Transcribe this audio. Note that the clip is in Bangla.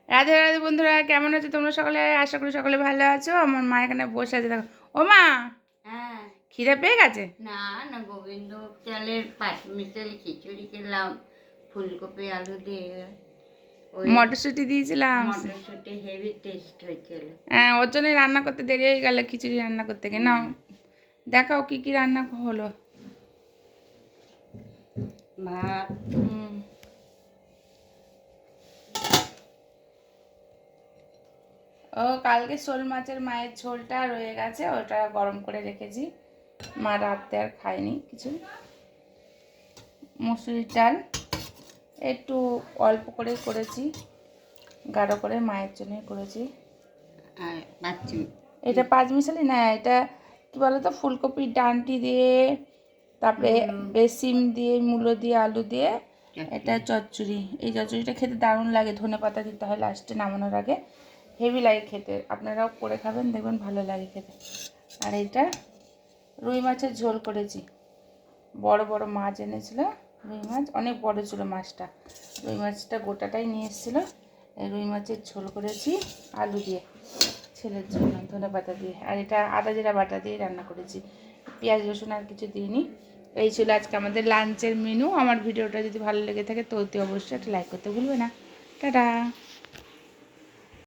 রাধে রাধে বন্ধুরা, কেমন আছো তোমরা সকলে? আশা করি সকলে ভালো আছো। আমার মা এখানে বসে আছে, দেখো। ও মা, হ্যাঁ। খিদে পেয়ে গেছে? না না, গোবিন্দভোগ চালের পাঁচমিশালি খিচুড়ি খেলাম, ফুলকপি আলু দিয়ে। ওই মটরশুঁটি দিয়েছিলাম। মটরশুঁটি হেভি টেস্ট হয়েছিল। হ্যাঁ, ওর জন্যই রান্না করতে দেরি হয়ে গেল, খিচুড়ি রান্না করতে গিয়ে। নাও দেখাও কি কি রান্না হলো। ভাত, ও কালকে শোল মাছের মায়ের ঝোলটা রয়ে গেছে, ওটা গরম করে রেখেছি। মা রাতে আর খায়নি কিছু। মুসুরির ডাল একটু অল্প করে করেছি, গাঢ় করে মায়ের জন্যই করেছি। আর পাচ্ছি। এটা পাঁচমিশালি না, এটা কী বলো তো, ফুলকপির ডাঁটি দিয়ে, তারপরে বেসিম দিয়ে, মূলো দিয়ে, আলু দিয়ে এটা চচ্চড়ি। এই চচ্চড়িটা খেতে দারুণ লাগে, ধনে পাতা দিতে হয় লাস্টে নামানোর আগে, হেভি লাগে খেতে। আপনারাও করে খাবেন, দেখবেন ভালো লাগে খেতে। আর এটা রুই মাছের ঝোল করেছি। বড় বড় মাছ এনেছিল, রুই মাছ অনেক বড় ছিল মাছটা। রুই মাছটা গোটাটাই নিয়ে এসেছিলো। রুই মাছের ঝোল করেছি আলু দিয়ে, ছেলের জন্য ধনে পাতা দিয়ে। আর এটা আদা জিরা বাটা দিয়ে রান্না করেছি, পেঁয়াজ রসুন আর কিছু দিইনি। এই ছিল আজকে আমাদের লাঞ্চের মেনু। আমার ভিডিওটা যদি ভালো লেগে থাকে তো অতি অবশ্যই একটা লাইক করতে ভুলবে না। টাটা।